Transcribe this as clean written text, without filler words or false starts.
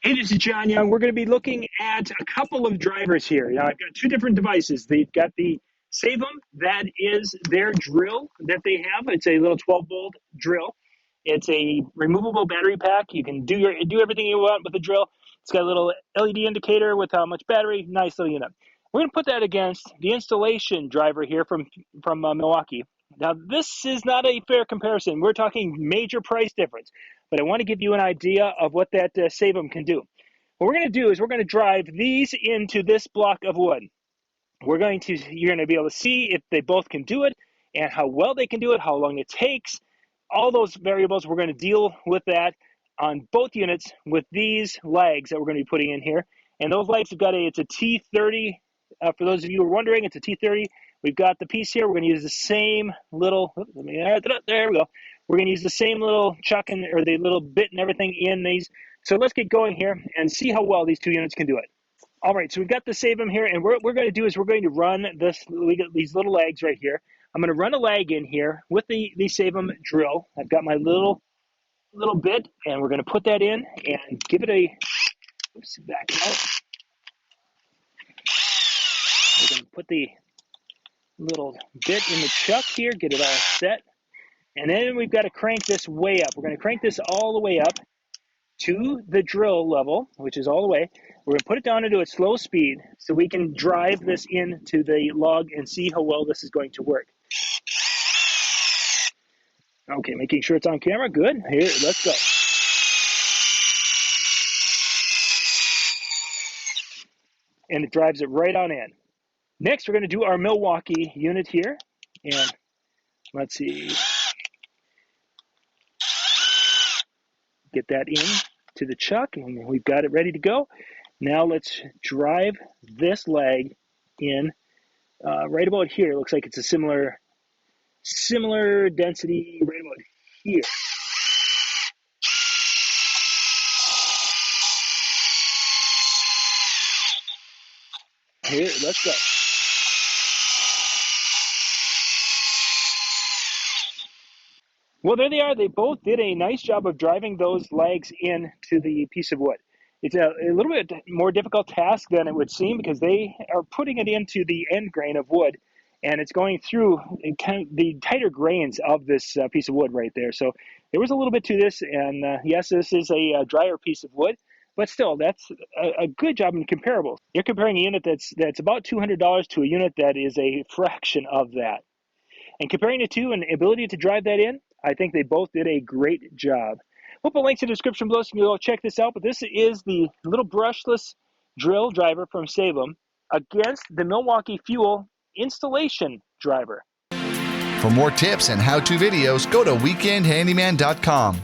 Hey, this is John Young. We're going to be looking at a couple of drivers here. Now, I've got two different devices. They've got the Seyvum, that is their drill that they have. It's a little 12-volt drill. It's a removable battery pack. You can do everything you want with the drill. It's got a little LED indicator with how much battery. Nice little unit. We're going to put that against the installation driver here from Milwaukee. Now, this is not a fair comparison. We're talking major price difference, but I want to give you an idea of what that Seyvum can do. What we're going to do is we're going to drive these into this block of wood. You're going to be able to see if they both can do it and how well they can do it, how long it takes, all those variables. We're going to deal with that on both units with these legs that we're going to be putting in here. And those legs have got it's a T30. For those of you who are wondering, it's a T30. We've got the piece here. We're going to use the same little, there we go. We're going to use the same little chuck or the little bit and everything in these. So let's get going here and see how well these two units can do it. All right, so we've got the Seyvum here, and what we're going to do is we're going to run these little legs right here. I'm going to run a leg in here with the Seyvum drill. I've got my little bit, and we're going to put that in and give it a, back out. We're going to put the little bit in the chuck here, get it all set. And then we've got to crank this way up. We're going to crank this all the way up to the drill level, which is all the way. We're going to put it down into a slow speed so we can drive this into the log and see how well this is going to work. Okay, making sure it's on camera. Good. Here, let's go. And it drives it right on in. Next, we're going to do our Milwaukee unit here. And let's see. Get that in to the chuck, and we've got it ready to go. Now let's drive this leg in right about here. It looks like it's a similar density right about here. Here, let's go. Well, there they are. They both did a nice job of driving those legs into the piece of wood. It's a little bit more difficult task than it would seem because they are putting it into the end grain of wood, and it's going through kind of the tighter grains of this piece of wood right there. So there was a little bit to this, and yes, this is a drier piece of wood, but still, that's a good job in comparables. You're comparing a unit that's about $200 to a unit that is a fraction of that. And comparing the two and the ability to drive that in, I think they both did a great job. We'll put links in the description below so you can go check this out. But this is the little brushless drill driver from Seyvum against the Milwaukee Fuel installation driver. For more tips and how-to videos, go to weekendhandyman.com.